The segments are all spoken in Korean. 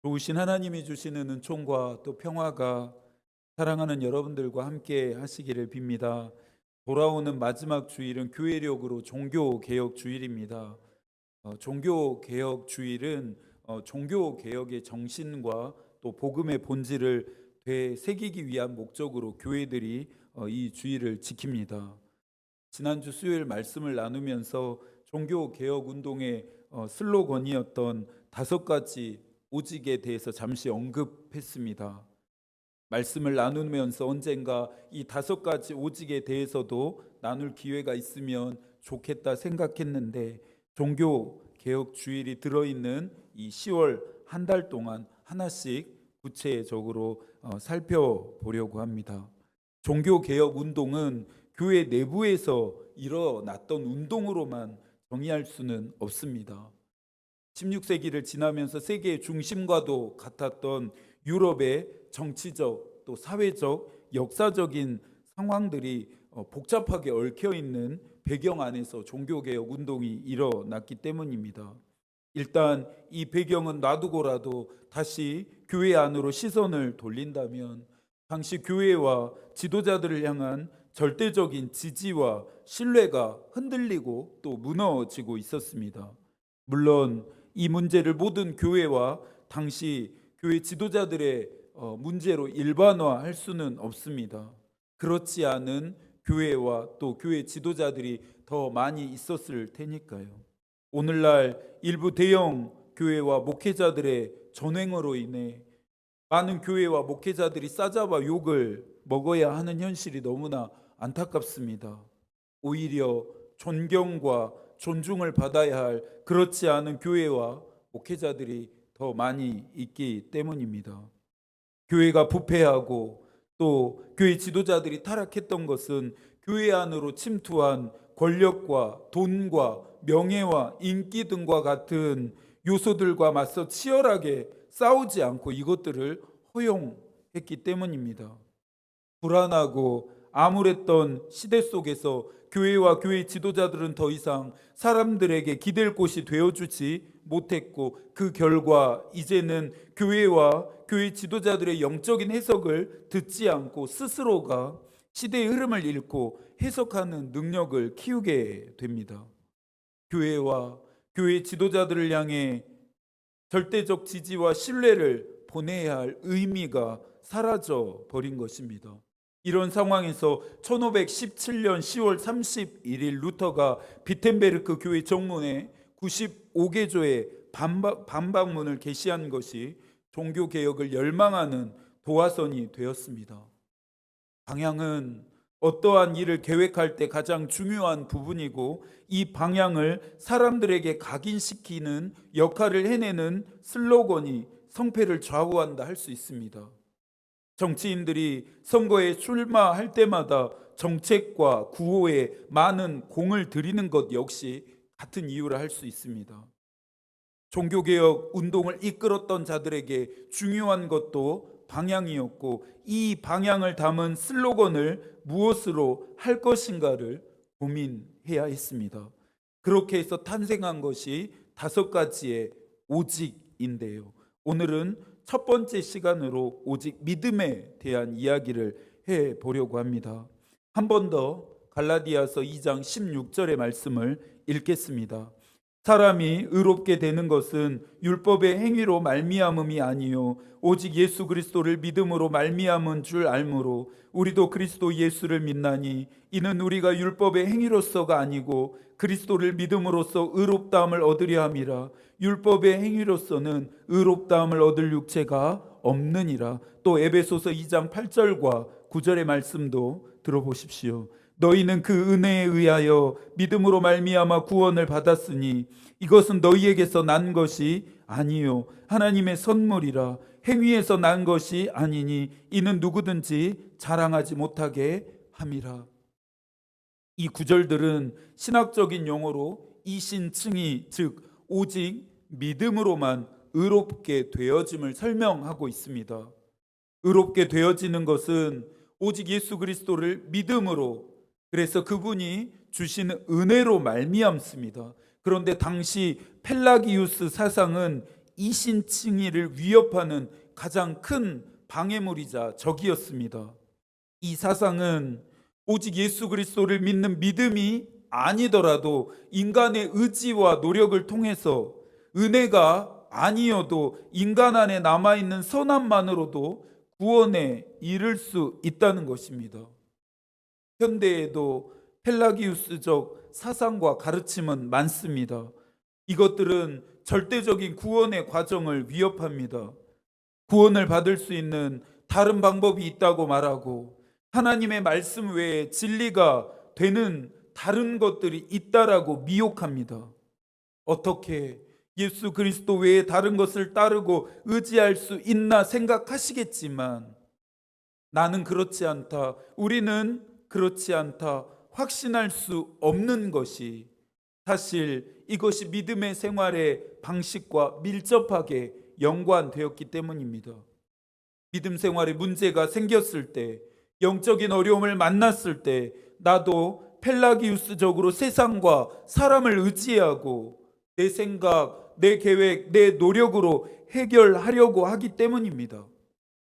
좋으신 하나님이 주시는 은총과 또 평화가 사랑하는 여러분들과 함께 하시기를 빕니다. 돌아오는 마지막 주일은 교회력으로 종교개혁 주일입니다. 종교개혁 주일은 종교개혁의 정신과 또 복음의 본질을 되새기기 위한 목적으로 교회들이 이 주일을 지킵니다. 지난주 수요일 말씀을 나누면서 종교개혁 운동의 슬로건이었던 5가지 오직에 대해서 잠시 언급했습니다. 말씀을 나누면서 언젠가 이 5가지 오직에 대해서도 나눌 기회가 있으면 좋겠다 생각했는데, 종교개혁 주일이 들어있는 이 10월 한 달 동안 하나씩 구체적으로 살펴보려고 합니다. 종교개혁 운동은 교회 내부에서 일어났던 운동으로만 정의할 수는 없습니다. 16세기를 지나면서 세계의 중심과도 같았던 유럽의 정치적 또 사회적 역사적인 상황들이 복잡하게 얽혀있는 배경 안에서 종교개혁 운동이 일어났기 때문입니다. 일단 이 배경은 놔두고라도 다시 교회 안으로 시선을 돌린다면, 당시 교회와 지도자들을 향한 절대적인 지지와 신뢰가 흔들리고 또 무너지고 있었습니다. 물론 이 문제를 모든 교회와 당시 교회 지도자들의 문제로 일반화할 수는 없습니다. 그렇지 않은 교회와 또 교회 지도자들이 더 많이 있었을 테니까요. 오늘날 일부 대형 교회와 목회자들의 전횡으로 인해 많은 교회와 목회자들이 싸잡아 욕을 먹어야 하는 현실이 너무나 안타깝습니다. 오히려 존경과 존중을 받아야 할 그렇지 않은 교회와 목회자들이 더 많이 있기 때문입니다. 교회가 부패하고 또 교회 지도자들이 타락했던 것은 교회 안으로 침투한 권력과 돈과 명예와 인기 등과 같은 요소들과 맞서 치열하게 싸우지 않고 이것들을 허용했기 때문입니다. 불안하고 암울했던 시대 속에서 교회와 교회 지도자들은 더 이상 사람들에게 기댈 곳이 되어주지 못했고, 그 결과 이제는 교회와 교회 지도자들의 영적인 해석을 듣지 않고 스스로가 시대의 흐름을 읽고 해석하는 능력을 키우게 됩니다. 교회와 교회 지도자들을 향해 절대적 지지와 신뢰를 보내야 할 의미가 사라져 버린 것입니다. 이런 상황에서 1517년 10월 31일 루터가 비텐베르크 교회 정문에 95개조의 반박문을 게시한 것이 종교개혁을 열망하는 도화선이 되었습니다. 방향은 어떠한 일을 계획할 때 가장 중요한 부분이고, 이 방향을 사람들에게 각인시키는 역할을 해내는 슬로건이 성패를 좌우한다 할 수 있습니다. 정치인들이 선거에 출마할 때마다 정책과 구호에 많은 공을 들이는 것 역시 같은 이유라 할 수 있습니다. 종교개혁 운동을 이끌었던 자들에게 중요한 것도 방향이었고, 이 방향을 담은 슬로건을 무엇으로 할 것인가를 고민해야 했습니다. 그렇게 해서 탄생한 것이 5가지의 오직인데요. 오늘은 첫 번째 시간으로 오직 믿음에 대한 이야기를 해보려고 합니다. 한 번 더 갈라디아서 2장 16절의 말씀을 읽겠습니다. 사람이 의롭게 되는 것은 율법의 행위로 말미암음이 아니요 오직 예수 그리스도를 믿음으로 말미암은 줄 알므로 우리도 그리스도 예수를 믿나니 이는 우리가 율법의 행위로서가 아니고 그리스도를 믿음으로써 의롭다함을 얻으려 함이라. 율법의 행위로서는 의롭다함을 얻을 육체가 없느니라. 또 에베소서 2장 8절과 9절의 말씀도 들어보십시오. 너희는 그 은혜에 의하여 믿음으로 말미암아 구원을 받았으니 이것은 너희에게서 난 것이 아니요 하나님의 선물이라. 행위에서 난 것이 아니니 이는 누구든지 자랑하지 못하게 함이라. 이 구절들은 신학적인 용어로 이신칭의, 즉 오직 믿음으로만 의롭게 되어짐을 설명하고 있습니다. 의롭게 되어지는 것은 오직 예수 그리스도를 믿음으로, 그래서 그분이 주시는 은혜로 말미암습니다. 그런데 당시 펠라기우스 사상은 이신칭의를 위협하는 가장 큰 방해물이자 적이었습니다. 이 사상은 오직 예수 그리스도를 믿는 믿음이 아니더라도 인간의 의지와 노력을 통해서 은혜가 아니어도 인간 안에 남아있는 선함만으로도 구원에 이를 수 있다는 것입니다. 현대에도 펠라기우스적 사상과 가르침은 많습니다. 이것들은 절대적인 구원의 과정을 위협합니다. 구원을 받을 수 있는 다른 방법이 있다고 말하고 하나님의 말씀 외에 진리가 되는 다른 것들이 있다라고 미혹합니다. 어떻게 예수 그리스도 외에 다른 것을 따르고 의지할 수 있나 생각하시겠지만 나는 그렇지 않다, 우리는 그렇지 않다 확신할 수 없는 것이 사실 이것이 믿음의 생활의 방식과 밀접하게 연관되었기 때문입니다. 믿음 생활에 문제가 생겼을 때, 영적인 어려움을 만났을 때 나도 펠라기우스적으로 세상과 사람을 의지하고 내 생각, 내 계획, 내 노력으로 해결하려고 하기 때문입니다.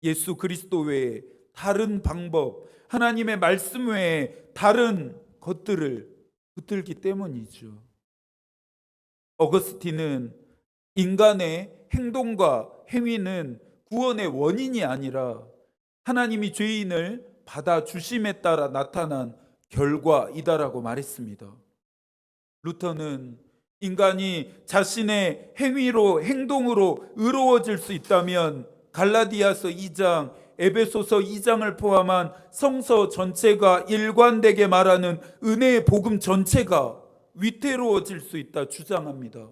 예수 그리스도 외에 다른 방법, 하나님의 말씀 외에 다른 것들을 붙들기 때문이죠. 어거스틴은 인간의 행동과 행위는 구원의 원인이 아니라 하나님이 죄인을 받아주심에 따라 나타난 결과이다라고 말했습니다. 루터는 인간이 자신의 행위로, 행동으로 의로워질 수 있다면 갈라디아서 2장, 에베소서 2장을 포함한 성서 전체가 일관되게 말하는 은혜의 복음 전체가 위태로워질 수 있다 주장합니다.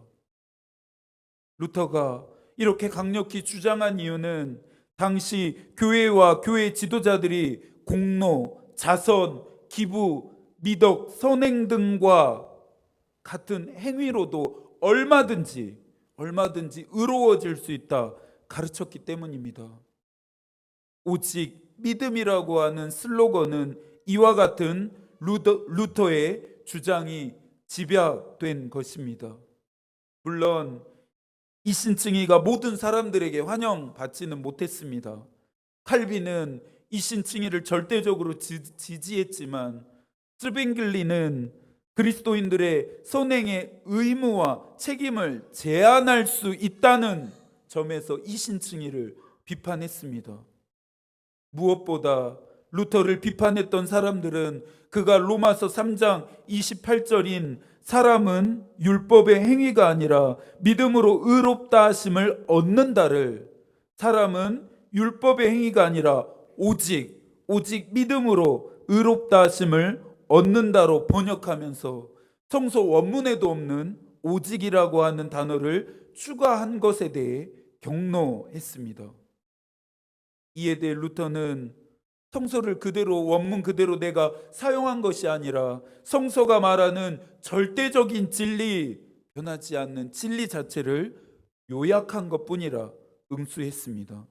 루터가 이렇게 강력히 주장한 이유는 당시 교회와 교회 지도자들이 공로, 자선, 기부, 미덕, 선행 등과 같은 행위로도 얼마든지 의로워질 수 있다 가르쳤기 때문입니다. 오직 믿음이라고 하는 슬로건은 이와 같은 루터의 주장이 집약된 것입니다. 물론 이신칭의가 모든 사람들에게 환영받지는 못했습니다. 칼빈은 이신칭의를 절대적으로 지지했지만 스빙글리는 그리스도인들의 선행의 의무와 책임을 제한할 수 있다는 점에서 이신칭의를 비판했습니다. 무엇보다 루터를 비판했던 사람들은 그가 로마서 3장 28절인 사람은 율법의 행위가 아니라 믿음으로 의롭다 하심을 얻는다를 사람은 율법의 행위가 아니라 오직 믿음으로 의롭다 하심을 얻는다로 번역하면서 성서 원문에도 없는 오직이라고 하는 단어를 추가한 것에 대해 격노했습니다. 이에 대해 루터는 성서를 그대로 원문 그대로 내가 사용한 것이 아니라 성서가 말하는 절대적인 진리, 변하지 않는 진리 자체를 요약한 것뿐이라 응수했습니다.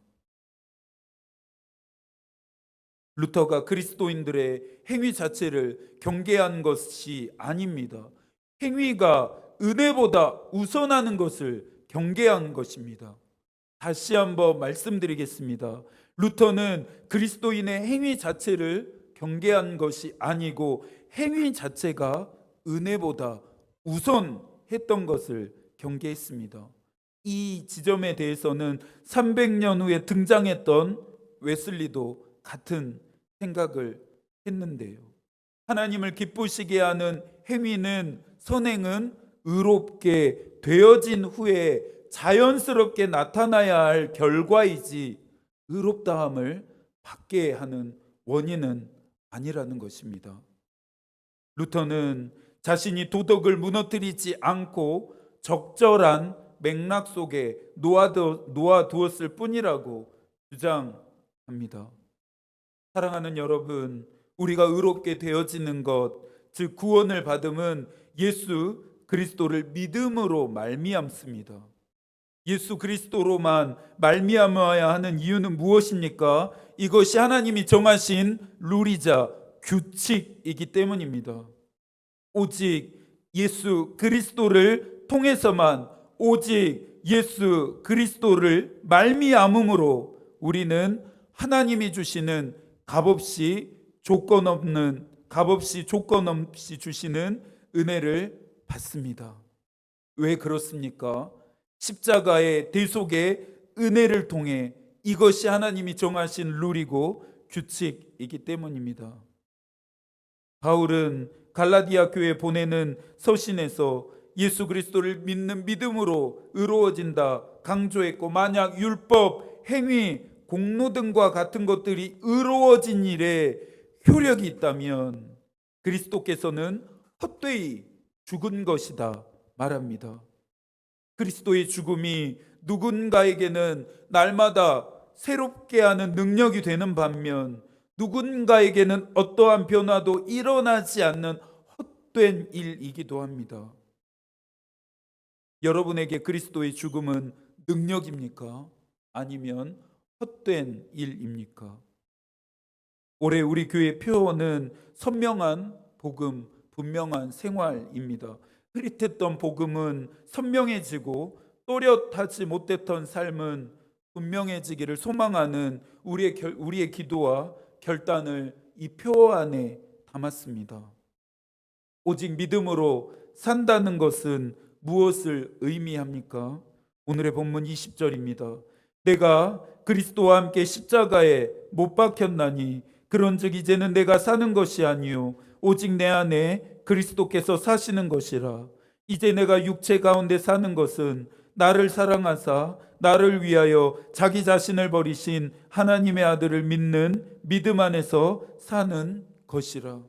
루터가 그리스도인들의 행위 자체를 경계한 것이 아닙니다. 행위가 은혜보다 우선하는 것을 경계한 것입니다. 다시 한번 말씀드리겠습니다. 루터는 그리스도인의 행위 자체를 경계한 것이 아니고 행위 자체가 은혜보다 우선했던 것을 경계했습니다. 이 지점에 대해서는 300년 후에 등장했던 웨슬리도 같은 생각을 했는데요. 하나님을 기쁘시게 하는 행위는, 선행은 의롭게 되어진 후에 자연스럽게 나타나야 할 결과이지 의롭다함을 받게 하는 원인은 아니라는 것입니다. 루터는 자신이 도덕을 무너뜨리지 않고 적절한 맥락 속에 놓아두었을 뿐이라고 주장합니다. 사랑하는 여러분, 우리가 의롭게 되어지는 것, 즉 구원을 받음은 예수 그리스도를 믿음으로 말미암습니다. 예수 그리스도로만 말미암아야 하는 이유는 무엇입니까? 이것이 하나님이 정하신 룰이자 규칙이기 때문입니다. 오직 예수 그리스도를 통해서만, 오직 예수 그리스도를 말미암음으로 우리는 하나님이 주시는 값없이 조건 없이 주시는 은혜를 받습니다. 왜 그렇습니까? 십자가의 대속의 은혜를 통해 이것이 하나님이 정하신 룰이고 규칙이기 때문입니다. 바울은 갈라디아 교회에 보내는 서신에서 예수 그리스도를 믿는 믿음으로 의로워진다 강조했고, 만약 율법, 행위, 공로등과 같은 것들이 의로워진 일에 효력이 있다면 그리스도께서는 헛되이 죽은 것이다 말합니다. 그리스도의 죽음이 누군가에게는 날마다 새롭게 하는 능력이 되는 반면 누군가에게는 어떠한 변화도 일어나지 않는 헛된 일이기도 합니다. 여러분에게 그리스도의 죽음은 능력입니까? 아니면 헛된 일입니까? 올해 우리 교회 표어는 선명한 복음, 분명한 생활입니다. 흐릿했던 복음은 선명해지고 또렷하지 못했던 삶은 분명해지기를 소망하는 우리의 기도와 결단을 이 표어 안에 담았습니다. 오직 믿음으로 산다는 것은 무엇을 의미합니까? 오늘의 본문 20절입니다. 내가 그리스도와 함께 십자가에 못 박혔나니 그런즉 이제는 내가 사는 것이 아니요 오직 내 안에 그리스도께서 사시는 것이라. 이제 내가 육체 가운데 사는 것은 나를 사랑하사 나를 위하여 자기 자신을 버리신 하나님의 아들을 믿는 믿음 안에서 사는 것이라.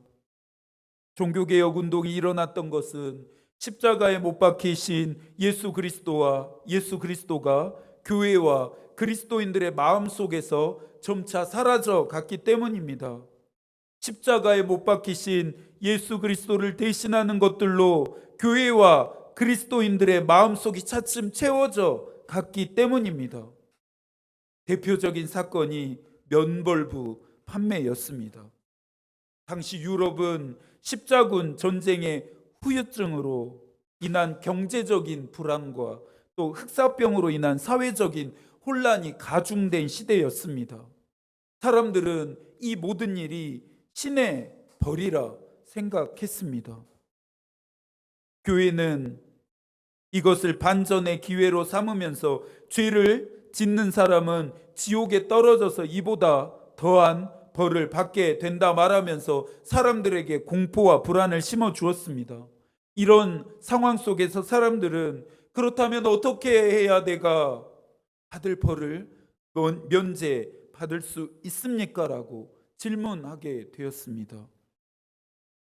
종교개혁 운동이 일어났던 것은 십자가에 못 박히신 예수 그리스도가 교회와 그리스도인들의 마음속에서 점차 사라져 갔기 때문입니다. 십자가에 못 박히신 예수 그리스도를 대신하는 것들로 교회와 그리스도인들의 마음속이 차츰 채워져 갔기 때문입니다. 대표적인 사건이 면벌부 판매였습니다. 당시 유럽은 십자군 전쟁의 후유증으로 인한 경제적인 불안과 또 흑사병으로 인한 사회적인 혼란이 가중된 시대였습니다. 사람들은 이 모든 일이 신의 벌이라 생각했습니다. 교회는 이것을 반전의 기회로 삼으면서 죄를 짓는 사람은 지옥에 떨어져서 이보다 더한 벌을 받게 된다 말하면서 사람들에게 공포와 불안을 심어 주었습니다. 이런 상황 속에서 사람들은 그렇다면 어떻게 해야 내가 받을 벌을 면제받을 수 있습니까? 라고 질문하게 되었습니다.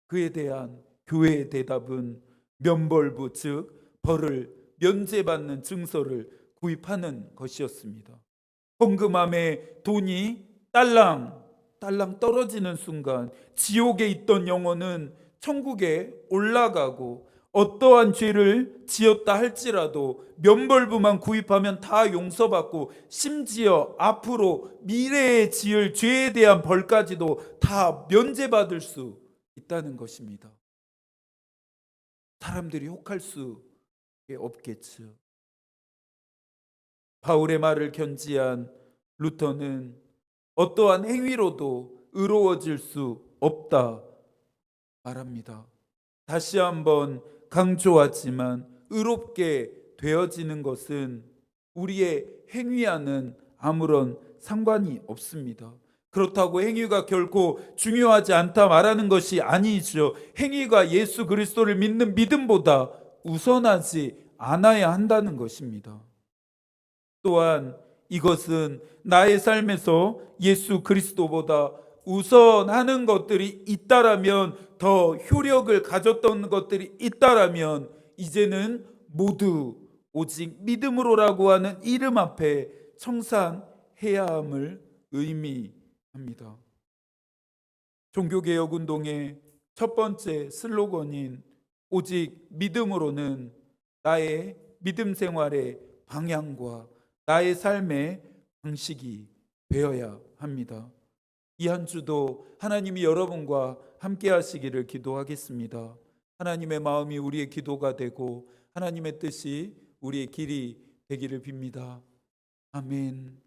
그에 대한 교회의 대답은 면벌부, 즉 벌을 면제받는 증서를 구입하는 것이었습니다. 헌금함에 돈이 딸랑 떨어지는 순간 지옥에 있던 영혼은 천국에 올라가고, 어떠한 죄를 지었다 할지라도 면벌부만 구입하면 다 용서받고, 심지어 앞으로 미래에 지을 죄에 대한 벌까지도 다 면제받을 수 있다는 것입니다. 사람들이 혹할 수 없겠죠. 바울의 말을 견지한 루터는 어떠한 행위로도 의로워질 수 없다 말합니다. 다시 한번 강조하지만 의롭게 되어지는 것은 우리의 행위와는 아무런 상관이 없습니다. 그렇다고 행위가 결코 중요하지 않다 말하는 것이 아니죠. 행위가 예수 그리스도를 믿는 믿음보다 우선하지 않아야 한다는 것입니다. 또한 이것은 나의 삶에서 예수 그리스도보다 우선하는 것들이 있다라면, 더 효력을 가졌던 것들이 있다라면 이제는 모두 오직 믿음으로라고 하는 이름 앞에 청산해야 함을 의미합니다. 종교개혁 운동의 첫 번째 슬로건인 오직 믿음으로는 나의 믿음 생활의 방향과 나의 삶의 방식이 되어야 합니다. 이 한 주도 하나님이 여러분과 함께 하시기를 기도하겠습니다. 하나님의 마음이 우리의 기도가 되고 하나님의 뜻이 우리의 길이 되기를 빕니다. 아멘.